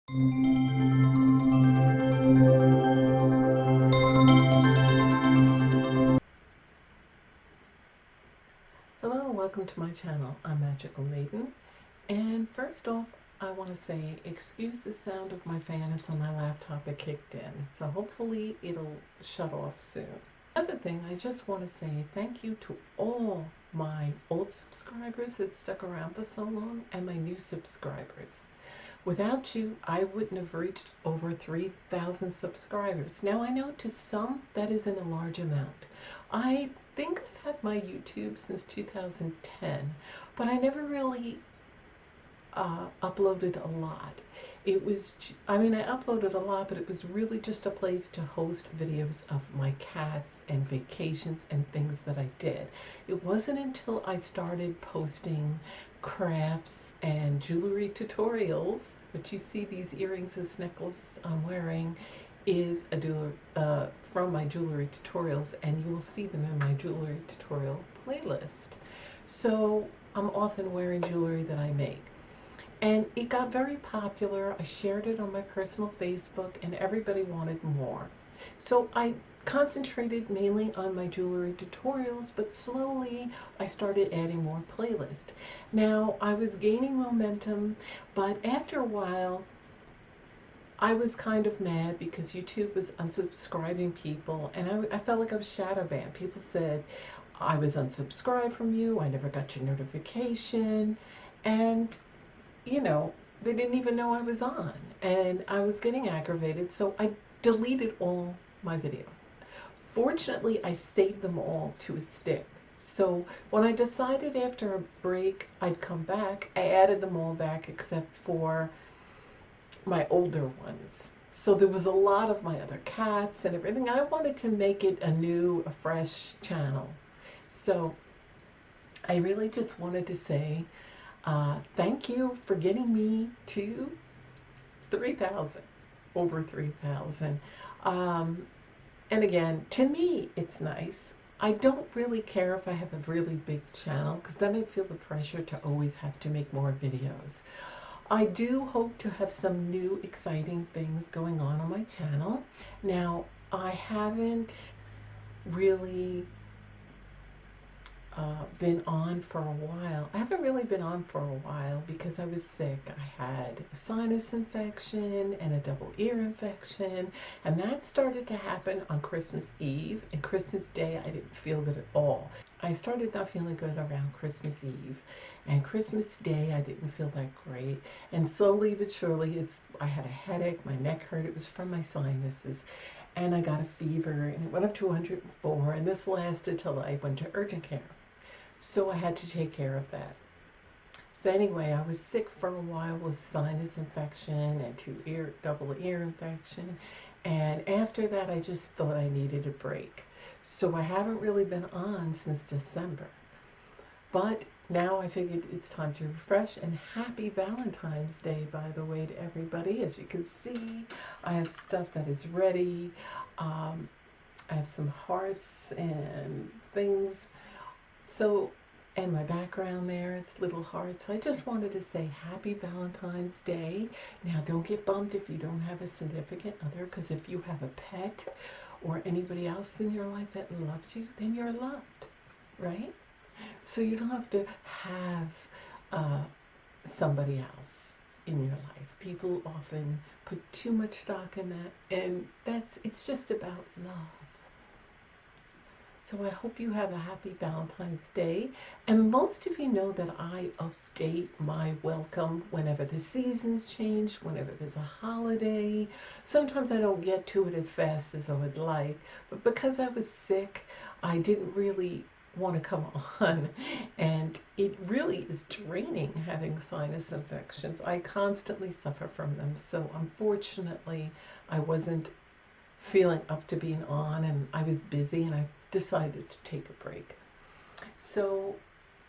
Hello, welcome to my channel. I'm Magical Maiden, and first off I want to say excuse the sound of my fan. It's on my laptop. It kicked in, so hopefully it'll shut off soon. Another thing, I just want to say thank you to all my old subscribers that stuck around for so long and my new subscribers. Without you, I wouldn't have reached over 3,000 subscribers. Now, I know to some that isn't a large amount. I think I've had my YouTube since 2010, but I never really uploaded a lot. It was, I uploaded a lot, but it was really just a place to host videos of my cats and vacations and things that I did. It wasn't until I started posting crafts and jewelry tutorials, which you see these earrings, this necklace I'm wearing is from my jewelry tutorials, and you will see them in my jewelry tutorial playlist. So I'm often wearing jewelry that I make. And it got very popular. I shared it on my personal Facebook and everybody wanted more. So I concentrated mainly on my jewelry tutorials, but slowly I started adding more playlists. Now I was gaining momentum, but after a while I was kind of mad because YouTube was unsubscribing people, and I felt like I was shadow banned. People said I was unsubscribed from you, I never got your notification, and you know, they didn't even know I was on, and I was getting aggravated, so I deleted all my videos. Fortunately, I saved them all to a stick. So when I decided after a break I'd come back, I added them all back except for my older ones. So there was a lot of my other cats and everything. I wanted to make it a fresh channel. So I really just wanted to say thank you for getting me to 3,000, over 3,000. And again, to me, it's nice. I don't really care if I have a really big channel, because then I feel the pressure to always have to make more videos. I do hope to have some new exciting things going on my channel. Now, I haven't really been on for a while. I haven't really been on for a while because I was sick. I had a sinus infection and a double ear infection, and that started to happen on Christmas Eve, and Christmas Day I didn't feel good at all. I started not feeling good around Christmas Eve, and Christmas Day I didn't feel that great, and slowly but surely I had a headache, my neck hurt, it was from my sinuses, and I got a fever, and it went up to 104, and this lasted till I went to urgent care. So I had to take care of that. So anyway, I was sick for a while with sinus infection and double ear infection. And after that, I just thought I needed a break. So I haven't really been on since December. But now I figured it's time to refresh, and happy Valentine's Day, by the way, to everybody. As you can see, I have stuff that is ready. I have some hearts and things. So, and my background there, it's little hearts. I just wanted to say happy Valentine's Day. Now, don't get bummed if you don't have a significant other, because if you have a pet or anybody else in your life that loves you, then you're loved, right? So you don't have to have somebody else in your life. People often put too much stock in that, and it's just about love. So I hope you have a happy Valentine's Day. And most of you know that I update my welcome whenever the seasons change, whenever there's a holiday. Sometimes I don't get to it as fast as I would like, but because I was sick, I didn't really want to come on, and it really is draining having sinus infections. I constantly suffer from them, so unfortunately I wasn't feeling up to being on, and I was busy, and I decided to take a break. So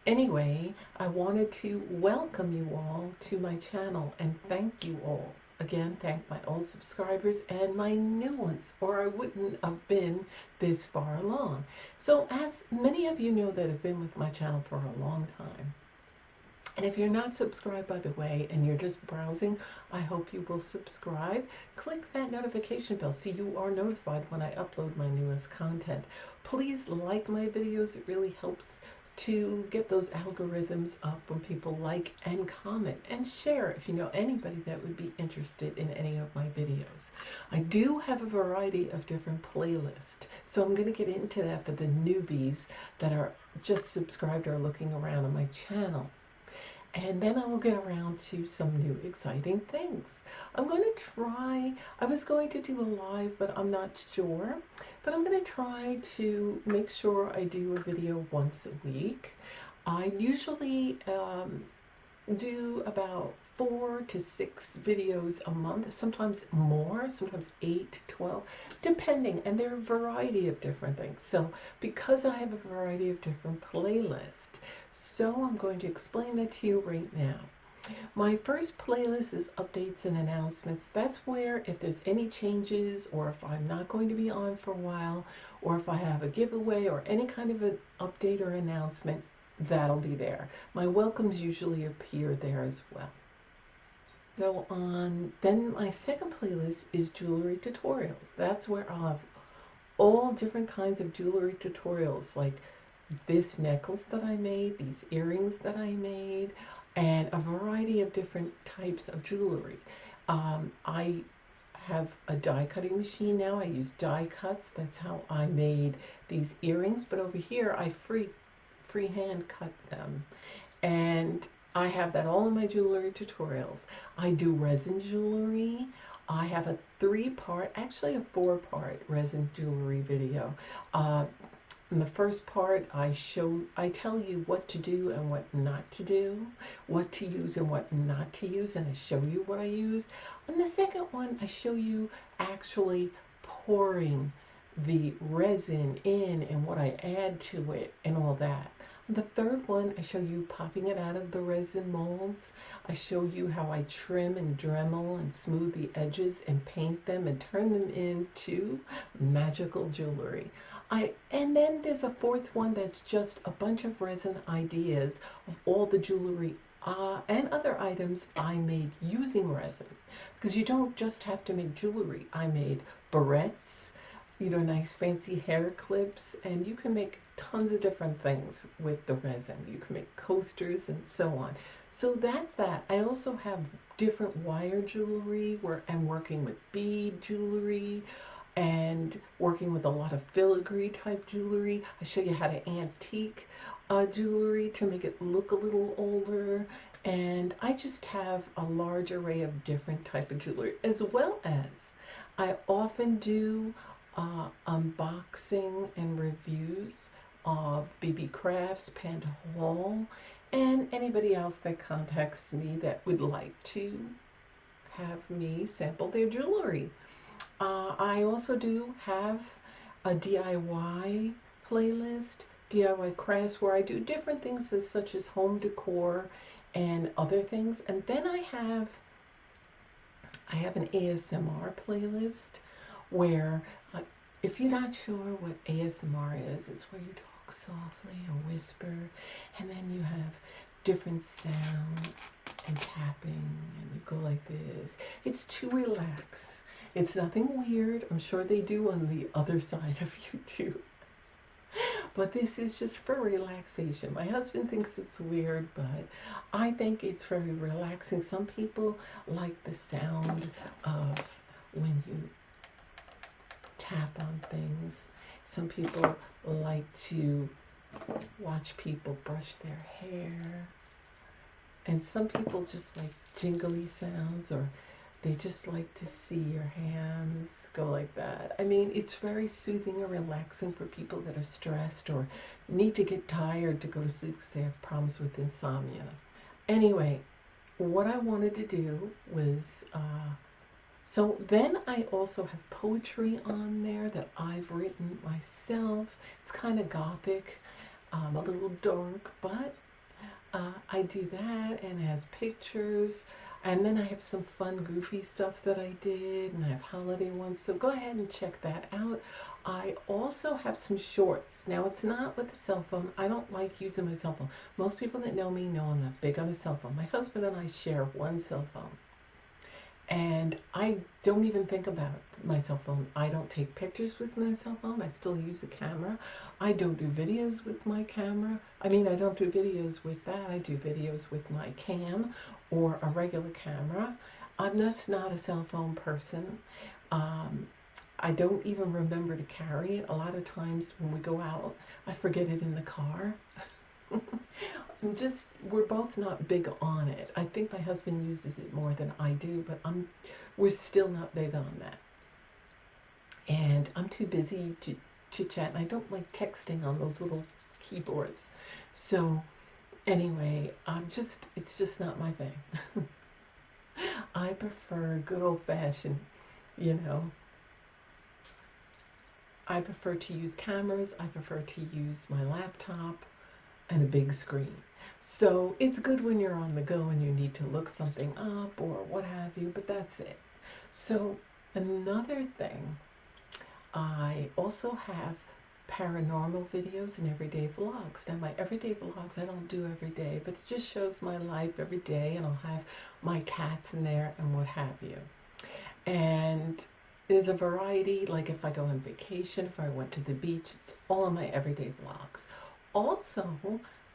anyway, I wanted to welcome you all to my channel and thank you all. Again, thank my old subscribers and my new ones, or I wouldn't have been this far along. So as many of you know that have been with my channel for a long time, And if you're not subscribed, by the way, and you're just browsing, I hope you will subscribe. Click that notification bell so you are notified when I upload my newest content. Please like my videos. It really helps to get those algorithms up when people like and comment, and share if you know anybody that would be interested in any of my videos. I do have a variety of different playlists, so I'm going to get into that for the newbies that are just subscribed or looking around on my channel. And then I will get around to some new exciting things. I'm going to try, I was going to do a live, but I'm not sure. But I'm going to try to make sure I do a video once a week. I usually do about 4 to 6 videos a month, sometimes more, sometimes 8, 12, depending. And there are a variety of different things. So because I have a variety of different playlists, so I'm going to explain that to you right now. My first playlist is updates and announcements. That's where if there's any changes, or if I'm not going to be on for a while, or if I have a giveaway or any kind of an update or announcement, that'll be there. My welcomes usually appear there as well. So then my second playlist is jewelry tutorials. That's where I'll have all different kinds of jewelry tutorials, like this necklace that I made, these earrings that I made, and a variety of different types of jewelry. I have a die cutting machine now. I use die cuts. That's how I made these earrings. But over here, I freehand cut them. And I have that all in my jewelry tutorials. I do resin jewelry. I have a 3-part, actually a 4-part resin jewelry video. In the first part, I tell you what to do and what not to do, what to use and what not to use, and I show you what I use. On the second one, I show you actually pouring the resin in and what I add to it and all that. The third one, I show you popping it out of the resin molds. I show you how I trim and Dremel and smooth the edges and paint them and turn them into magical jewelry. And then there's a fourth one that's just a bunch of resin ideas of all the jewelry and other items I made using resin. Because you don't just have to make jewelry. I made barrettes, nice fancy hair clips, and you can make tons of different things with the resin. You can make coasters and so on. So that's that. I also have different wire jewelry where I'm working with bead jewelry and working with a lot of filigree type jewelry. I show you how to antique jewelry to make it look a little older. And I just have a large array of different type of jewelry, as well as I often do unboxing and reviews of BB Crafts, Panda Hall, and anybody else that contacts me that would like to have me sample their jewelry. I also do have a DIY playlist, DIY crafts, where I do different things such as home decor and other things. And then I have an ASMR playlist where if you're not sure what ASMR is, it's where you talk softly or whisper, and then you have different sounds and tapping, and you go like this. It's to relax. It's nothing weird. I'm sure they do on the other side of YouTube. But this is just for relaxation. My husband thinks it's weird, but I think it's very relaxing. Some people like the sound of when you tap on things. Some people like to watch people brush their hair. And some people just like jingly sounds, or they just like to see your hands go like that. I mean, it's very soothing and relaxing for people that are stressed or need to get tired to go to sleep because they have problems with insomnia. Anyway, what I wanted to do was, so then I also have poetry on there that I've written myself. It's kind of gothic, a little dark, but I do that, and it has pictures. And then I have some fun, goofy stuff that I did, and I have holiday ones. So go ahead and check that out. I also have some shorts. Now, it's not with the cell phone. I don't like using my cell phone. Most people that know me know I'm not big on a cell phone. My husband and I share one cell phone. And I don't even think about my cell phone. I don't take pictures with my cell phone. I still use a camera. I don't do videos with my camera. I mean, I don't do videos with that. I do videos with my cam or a regular camera. I'm just not a cell phone person. I don't even remember to carry it. A lot of times when we go out, I forget it in the car. We're both not big on it. I think my husband uses it more than I do, but we're still not big on that. And I'm too busy to chit chat, and I don't like texting on those little keyboards. So anyway, it's just not my thing. I prefer good old fashioned, I prefer to use cameras. I prefer to use my laptop and a big screen. So it's good when you're on the go and you need to look something up or what have you, but that's it. So another thing, I also have paranormal videos and everyday vlogs. Now my everyday vlogs I don't do every day, but it just shows my life every day, and I'll have my cats in there and what have you. And there's a variety, like if I go on vacation, if I went to the beach, it's all of my everyday vlogs. Also,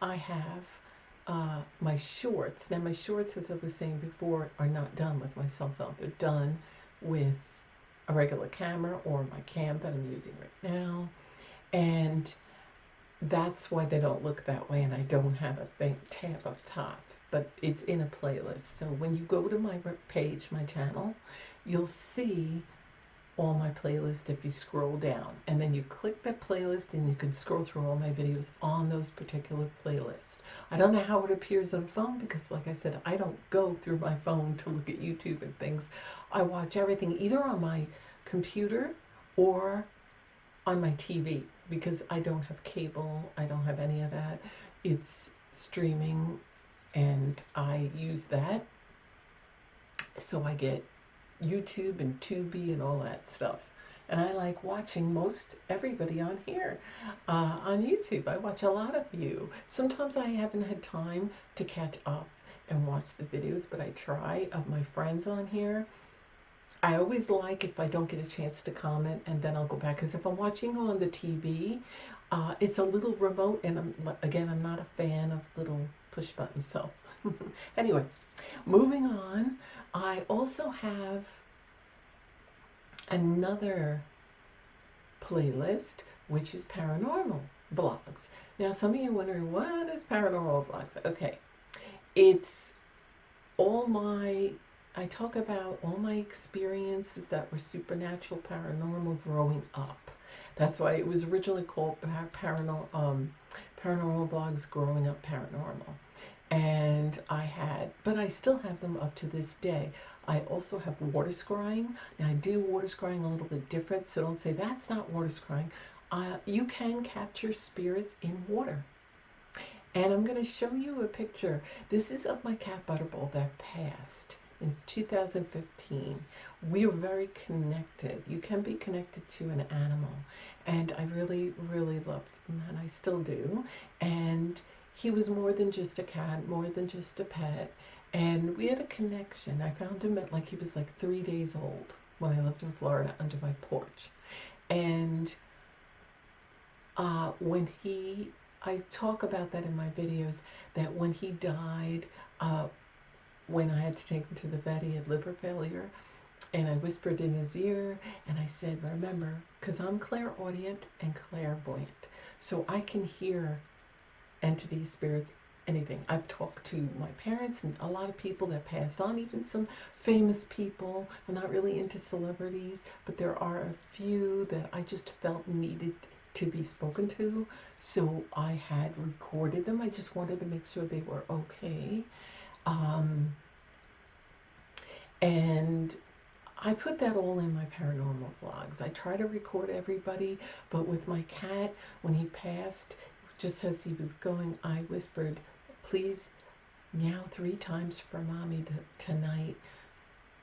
I have my shorts. Now my shorts, as I was saying before, are not done with my cell phone. They're done with a regular camera or my cam that I'm using right now. And that's why they don't look that way, and I don't have a tab up top, but it's in a playlist. So when you go to my page, my channel, you'll see all my playlist if you scroll down, and then you click that playlist and you can scroll through all my videos on those particular playlists. I don't know how it appears on a phone because, like I said, I don't go through my phone to look at YouTube and things. I watch everything either on my computer or on my TV because I don't have cable. I don't have any of that. It's streaming, and I use that. So I get YouTube and Tubi and all that stuff. And I like watching most everybody on here on YouTube. I watch a lot of you. Sometimes I haven't had time to catch up and watch the videos, but I try, of my friends on here. I always like if I don't get a chance to comment, and then I'll go back, because if I'm watching on the TV, it's a little remote, and I'm not a fan of little push buttons. So anyway, moving on, I also have another playlist, which is paranormal vlogs. Now, some of you are wondering, what is paranormal vlogs? Okay, it's I talk about all my experiences that were supernatural, paranormal growing up. That's why it was originally called Paranormal Vlogs Growing Up Paranormal. And but I still have them up to this day. I also have water scrying. Now I do water scrying a little bit different, so don't say that's not water scrying. You can capture spirits in water. And I'm going to show you a picture. This is of my cat Butterball that passed in 2015. We were very connected. You can be connected to an animal. And I really, really loved him, and I still do. And he was more than just a cat, more than just a pet. And we had a connection. I found him he was like 3 days old when I lived in Florida under my porch. And I talk about that in my videos, that when he died, when I had to take him to the vet, he had liver failure, and I whispered in his ear, and I said, remember, because I'm clairaudient and clairvoyant, so I can hear entities, spirits, anything. I've talked to my parents and a lot of people that passed on, even some famous people. I'm not really into celebrities, but there are a few that I just felt needed to be spoken to, so I had recorded them. I just wanted to make sure they were okay. And I put that all in my paranormal vlogs. I try to record everybody, but with my cat, when he passed, just as he was going, I whispered, please meow 3 times for mommy tonight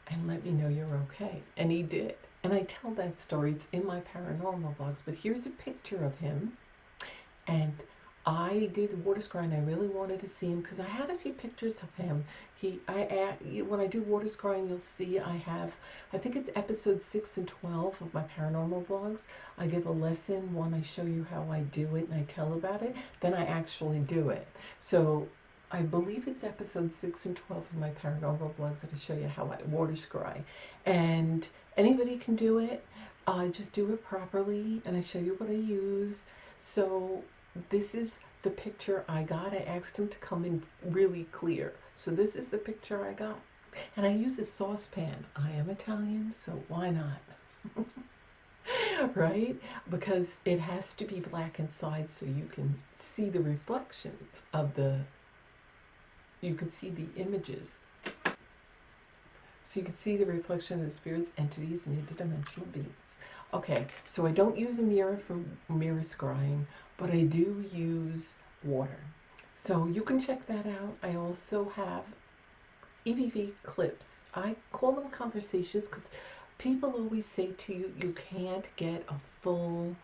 and let me know you're okay. And he did. And I tell that story. It's in my paranormal vlogs. But here's a picture of him. And I did water scrying. I really wanted to see him because I had a few pictures of him. When I do water scrying, you'll see I think it's episode 6 and 12 of my paranormal vlogs. I give a lesson. One, I show you how I do it and I tell about it. Then I actually do it. So I believe it's episode 6 and 12 of my paranormal vlogs that I show you how I water scry. And anybody can do it. I just do it properly and I show you what I use. So this is the picture I got. I asked him to come in really clear. So this is the picture I got. And I use a saucepan. I am Italian, so why not? Right? Because it has to be black inside so you can see the reflections of you can see the images. So you can see the reflection of the spirits, entities, and interdimensional beings. Okay, so I don't use a mirror for mirror scrying, but I do use water. So you can check that out. I also have EVP clips. I call them conversations because people always say to you, you can't get a full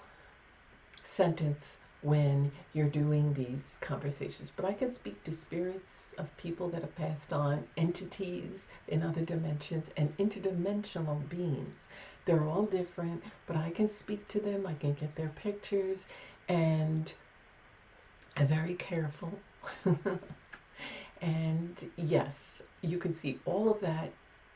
sentence when you're doing these conversations. But I can speak to spirits of people that have passed on, entities in other dimensions, and interdimensional beings. They're all different, but I can speak to them. I can get their pictures, and I'm very careful. And yes, you can see all of that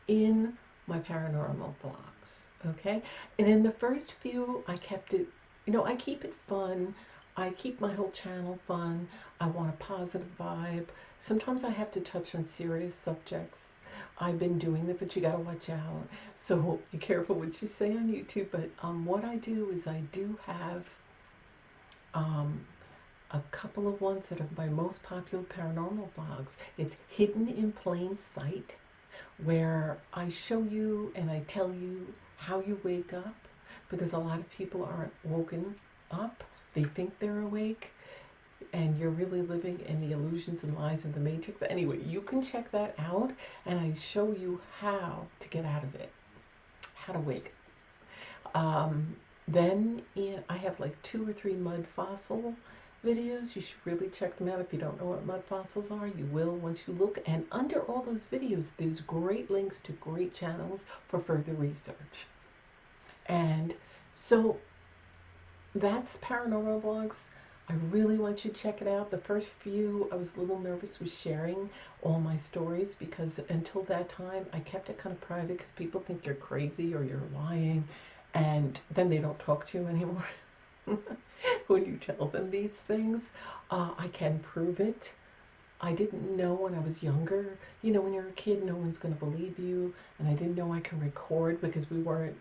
in my paranormal vlogs. Okay, and in the first few, I kept it, I keep it fun. I keep my whole channel fun. I want a positive vibe. Sometimes I have to touch on serious subjects. I've been doing that, but you gotta watch out. So be careful what you say on YouTube. But what I do is I do have a couple of ones that are my most popular paranormal vlogs. It's Hidden in Plain Sight, where I show you and I tell you how you wake up, because a lot of people aren't woken up. They think they're awake, and you're really living in the illusions and lies of the matrix. Anyway, you can check that out, and I show you how to get out of it, how to wake. Then I have like 2 or 3 mud fossil videos. You should really check them out. If you don't know what mud fossils are, you will once you look. And under all those videos, there's great links to great channels for further research. And so that's paranormal vlogs. I really want you to check it out. The first few, I was a little nervous with sharing all my stories, because until that time, I kept it kind of private because people think you're crazy or you're lying, and then they don't talk to you anymore when you tell them these things. I can prove it. I didn't know when I was younger. When you're a kid, no one's going to believe you, and I didn't know I can record because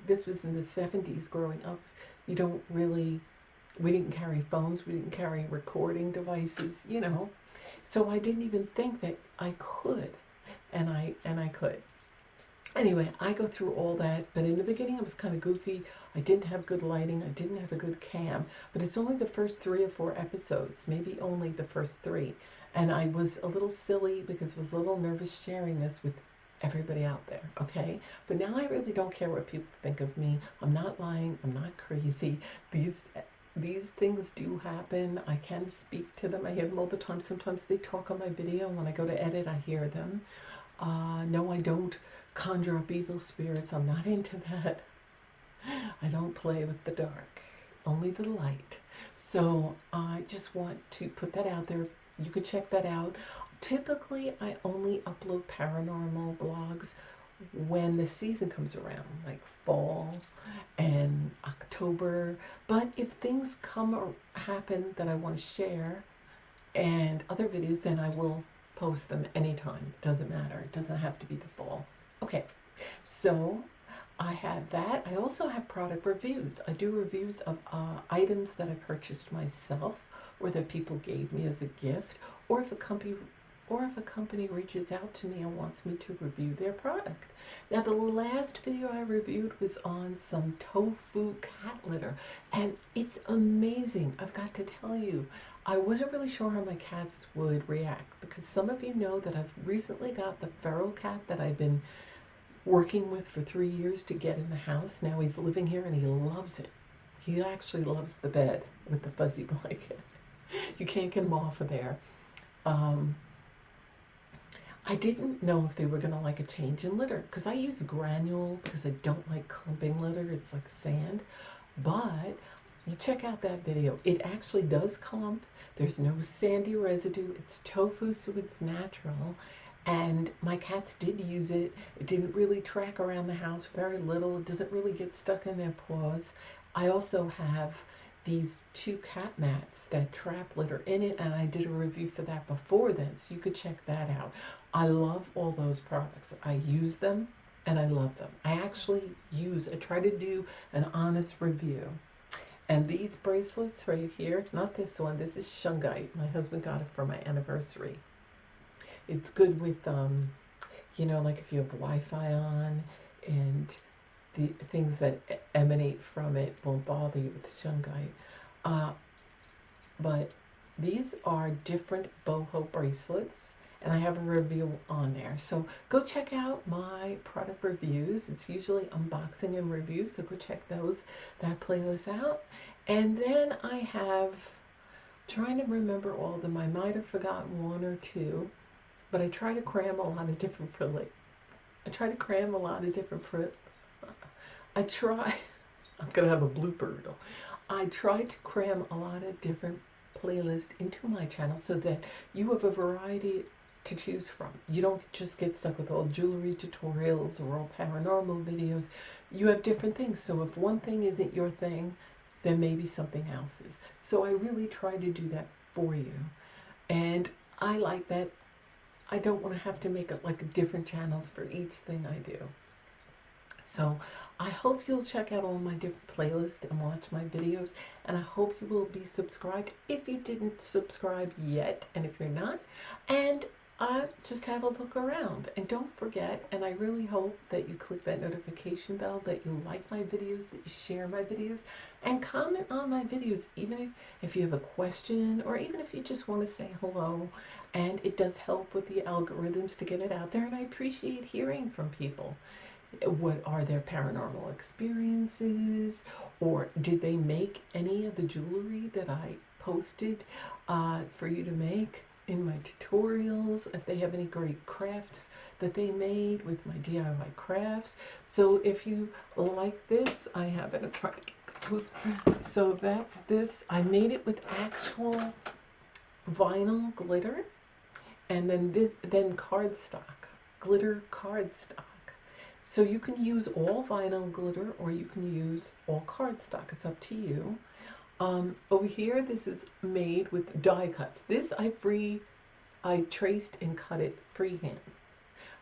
this was in the 70s growing up. We didn't carry phones, we didn't carry recording devices, So I didn't even think that I could, and I could. Anyway, I go through all that, but in the beginning I was kind of goofy. I didn't have good lighting, I didn't have a good cam, but it's only the first 3 or 4 episodes, maybe only the first 3. And I was a little silly because I was a little nervous sharing this with everybody out there, okay? But now I really don't care what people think of me. I'm not lying, I'm not crazy. These things do happen. I can speak to them. I hear them all the time. Sometimes they talk on my video. When I go to edit, I hear them. No, I don't conjure up evil spirits. I'm not into that. I don't play with the dark, only the light. So I just want to put that out there. You can check that out. Typically, I only upload paranormal vlogs when the season comes around, like fall and October. But if things come or happen that I want to share and other videos, then I will post them anytime. It doesn't matter. It doesn't have to be the fall. Okay, so I have that. I also have product reviews. I do reviews of items that I purchased myself or that people gave me as a gift, or if a company or if a company reaches out to me and wants me to review their product. Now, the last video I reviewed was on some tofu cat litter, and it's amazing. I've got to tell you, I wasn't really sure how my cats would react, because some of you know that I've recently got the feral cat that I've been working with for 3 years to get in the house. Now he's living here and he loves it. He actually loves the bed with the fuzzy blanket. You can't get him off of there. I didn't know if they were going to like a change in litter, because I use granule because I don't like clumping litter. It's like sand. But you check out that video. It actually does clump. There's no sandy residue. It's tofu, so it's natural. And my cats did use it. It didn't really track around the house, very little. It doesn't really get stuck in their paws. I also have these 2 cat mats that trap litter in it, and I did a review for that before then, so you could check that out. I love all those products. I use them and I love them. I try to do an honest review. And these bracelets right here, not this one, this is Shungite. My husband got it for my anniversary. It's good with, you know, like if you have Wi-Fi on, and the things that emanate from it won't bother you with Shungite. But these are different boho bracelets, and I have a review on there. So go check out my product reviews. It's usually unboxing and reviews, so go check that playlist out. And then I have, trying to remember all of them. I might have forgotten 1 or 2, but I try to cram a lot of different I'm gonna have a blooper reel. I try to cram a lot of different playlists into my channel so that you have a variety to choose from. You don't just get stuck with all jewelry tutorials or all paranormal videos. You have different things. So if one thing isn't your thing, then maybe something else is. So I really try to do that for you. And I like that. I don't want to have to make it like different channels for each thing I do. So I hope you'll check out all my different playlists and watch my videos. And I hope you will be subscribed if you didn't subscribe yet, and if you're not. And just have a look around. And don't forget, and I really hope that you click that notification bell, that you like my videos, that you share my videos, and comment on my videos, even if you have a question, or even if you just want to say hello. And it does help with the algorithms to get it out there, and I appreciate hearing from people. What are their paranormal experiences, or did they make any of the jewelry that I posted for you to make in my tutorials? If they have any great crafts that they made with my DIY crafts. So if you like this, I have it. I'm trying to get close. So that's this. I made it with actual vinyl glitter, and then cardstock, glitter cardstock. So you can use all vinyl glitter, or you can use all cardstock. It's up to you. Over here, this is made with die cuts. This I traced and cut it freehand.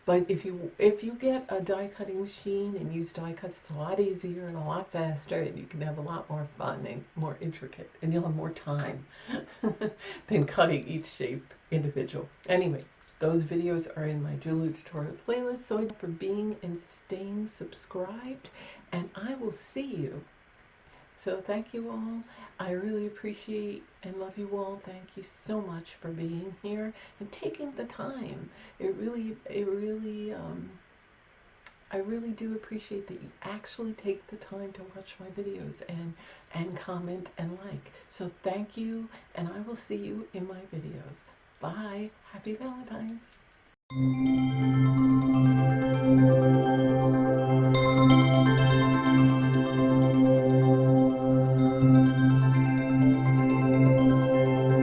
But if you get a die cutting machine and use die cuts, it's a lot easier and a lot faster, and you can have a lot more fun and more intricate, and you'll have more time than cutting each shape individual. Anyway, those videos are in my jewelry tutorial playlist. So thank you for being and staying subscribed, and I will see you. So thank you all. I really appreciate and love you all. Thank you so much for being here and taking the time. I really do appreciate that you actually take the time to watch my videos and comment and like. So thank you, and I will see you in my videos. Bye. Happy Valentine's.